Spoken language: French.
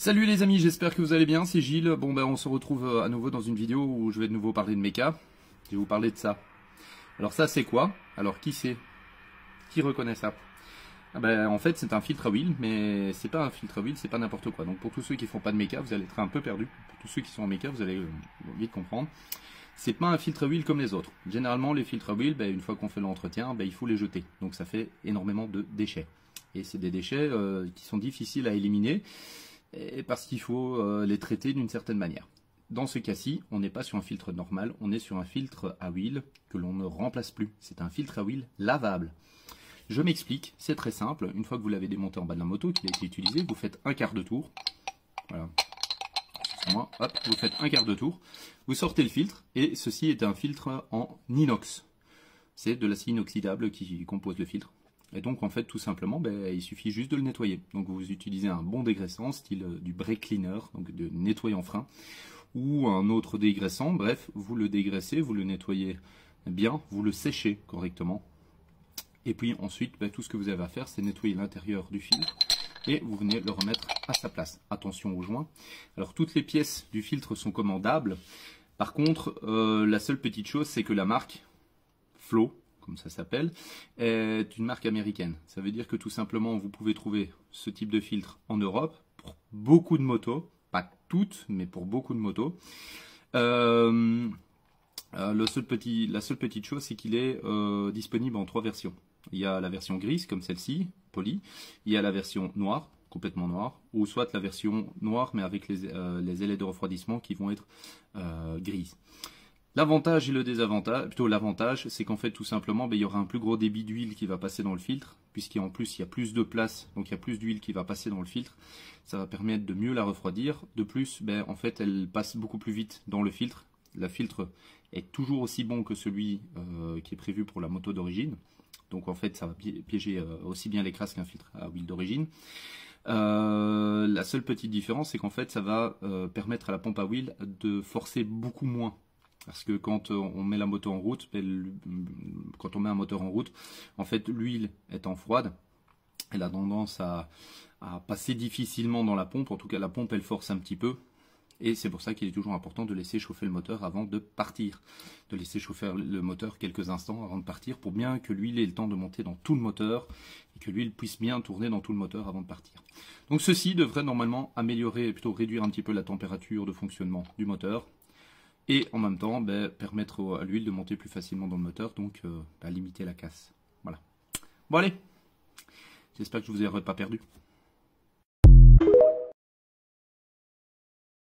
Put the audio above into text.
Salut les amis, j'espère que vous allez bien, c'est Gilles. Bon ben on se retrouve à nouveau dans une vidéo où je vais de nouveau parler de méca. Je vais vous parler de ça. Alors ça c'est quoi? Alors qui c'est? Qui reconnaît ça? Ah ben, en fait c'est un filtre à huile, mais c'est pas un filtre à huile, c'est pas n'importe quoi. Donc pour tous ceux qui font pas de méca, vous allez être un peu perdus. Pour tous ceux qui sont en méca, vous allez vite comprendre. C'est pas un filtre à huile comme les autres. Généralement les filtres à huile, ben, une fois qu'on fait l'entretien, ben, il faut les jeter. Donc ça fait énormément de déchets. Et c'est des déchets qui sont difficiles à éliminer. Parce qu'il faut les traiter d'une certaine manière. Dans ce cas-ci, on n'est pas sur un filtre normal, on est sur un filtre à huile que l'on ne remplace plus. C'est un filtre à huile lavable. Je m'explique, c'est très simple. Une fois que vous l'avez démonté en bas de la moto, qu'il a été utilisé, vous faites un quart de tour. Voilà. Excusez-moi, hop, vous faites un quart de tour. Vous sortez le filtre, et ceci est un filtre en inox. C'est de l'acier inoxydable qui compose le filtre. Et donc en fait tout simplement il suffit juste de le nettoyer. Donc vous utilisez un bon dégraissant style du brake cleaner, donc de nettoyant frein, ou un autre dégraissant, bref, vous le dégraissez, vous le nettoyez bien, vous le séchez correctement. Et puis ensuite tout ce que vous avez à faire c'est nettoyer l'intérieur du filtre et vous venez le remettre à sa place. Attention aux joints. Alors toutes les pièces du filtre sont commandables. Par contre la seule petite chose c'est que la marque Flow, comme ça s'appelle, est une marque américaine. Ça veut dire que tout simplement, vous pouvez trouver ce type de filtre en Europe pour beaucoup de motos, pas toutes, mais pour beaucoup de motos. La seule petite chose, c'est qu'il est disponible en 3 versions. Il y a la version grise, comme celle-ci, polie. Il y a la version noire, complètement noire, ou soit la version noire, mais avec les ailettes de refroidissement qui vont être grises. L'avantage et le désavantage, plutôt l'avantage, c'est qu'en fait tout simplement il y aura un plus gros débit d'huile qui va passer dans le filtre, puisqu'en plus il y a plus de place, donc il y a plus d'huile qui va passer dans le filtre. Ça va permettre de mieux la refroidir. De plus, en fait elle passe beaucoup plus vite dans le filtre. Le filtre est toujours aussi bon que celui qui est prévu pour la moto d'origine. Donc en fait ça va piéger aussi bien les crasses qu'un filtre à huile d'origine. La seule petite différence, c'est qu'en fait ça va permettre à la pompe à huile de forcer beaucoup moins. Parce que quand on met la moto en route, quand on met un moteur en route, en fait l'huile étant froide, elle a tendance à passer difficilement dans la pompe. En tout cas la pompe elle force un petit peu. Et c'est pour ça qu'il est toujours important de laisser chauffer le moteur avant de partir. De laisser chauffer le moteur quelques instants avant de partir pour bien que l'huile ait le temps de monter dans tout le moteur et que l'huile puisse bien tourner dans tout le moteur avant de partir. Donc ceci devrait normalement améliorer, plutôt réduire un petit peu la température de fonctionnement du moteur. Et en même temps, permettre à l'huile de monter plus facilement dans le moteur, donc limiter la casse. Voilà. Bon allez, j'espère que je vous aurai pas perdu.